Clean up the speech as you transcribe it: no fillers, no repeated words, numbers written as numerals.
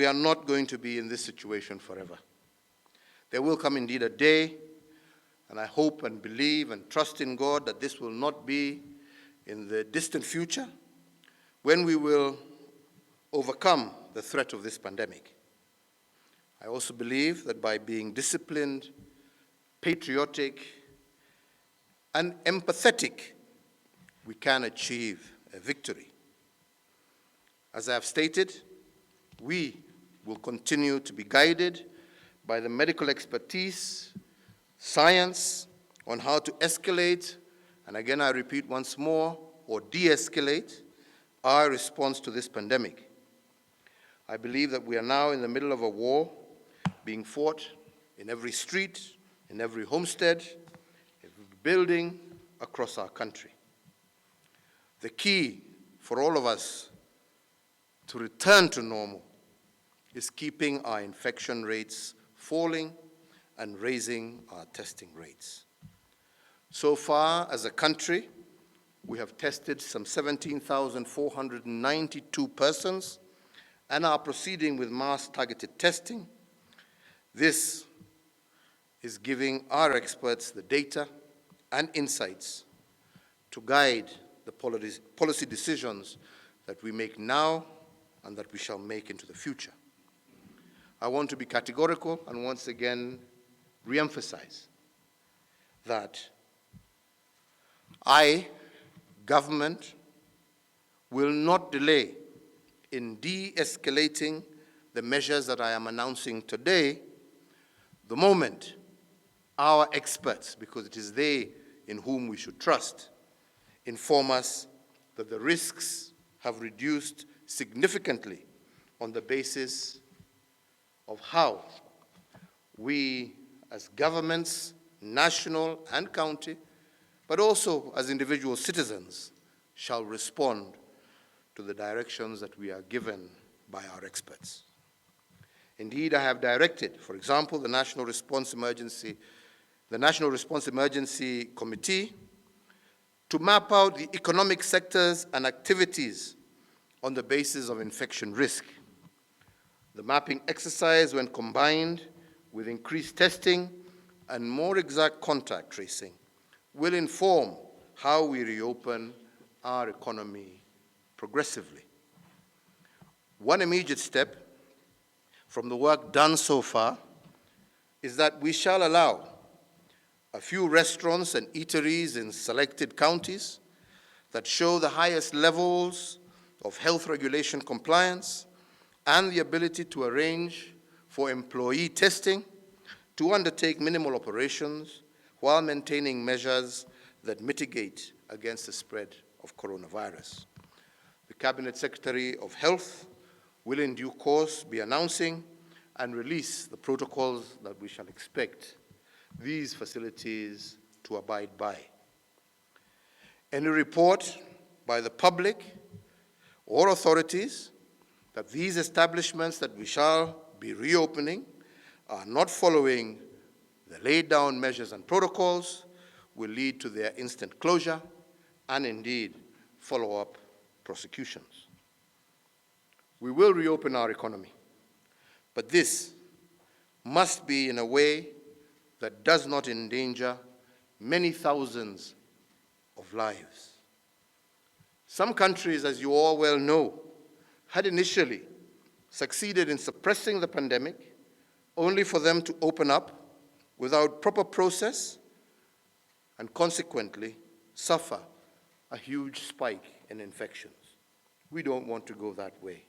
we are not going to be in this situation forever. There will come indeed a day, and I hope and believe and trust in God that this will not be in the distant future, when we will overcome the threat of this pandemic. I also believe that by being disciplined, patriotic, and empathetic, we can achieve a victory. As I have stated, we will continue to be guided by the medical expertise, science on how to escalate, and again I repeat once more, or de-escalate our response to this pandemic. I believe that we are now in the middle of a war being fought in every street, in every homestead, every building across our country. The key for all of us to return to normal is keeping our infection rates falling and raising our testing rates. So far, as a country, we have tested some 17,492 persons and are proceeding with mass targeted testing. This is giving our experts the data and insights to guide the policy decisions that we make now and that we shall make into the future. I want to be categorical and once again re-emphasize that government, will not delay in de-escalating the measures that I am announcing today the moment our experts, because it is they in whom we should trust, inform us that the risks have reduced significantly on the basis of how we as governments, national and county, but also as individual citizens, shall respond to the directions that we are given by our experts. Indeed, I have directed, for example, the National Response Emergency Committee to map out the economic sectors and activities on the basis of infection risk. The mapping exercise, when combined with increased testing and more exact contact tracing, will inform how we reopen our economy progressively. One immediate step from the work done so far is that we shall allow a few restaurants and eateries in selected counties that show the highest levels of health regulation compliance and the ability to arrange for employee testing to undertake minimal operations while maintaining measures that mitigate against the spread of coronavirus. The Cabinet Secretary of Health will in due course be announcing and release the protocols that we shall expect these facilities to abide by. Any report by the public or authorities that these establishments that we shall be reopening are not following the laid down measures and protocols will lead to their instant closure and indeed follow-up prosecutions. We will reopen our economy, but this must be in a way that does not endanger many thousands of lives. Some countries, as you all well know, had initially succeeded in suppressing the pandemic only for them to open up without proper process and consequently suffer a huge spike in infections. We don't want to go that way.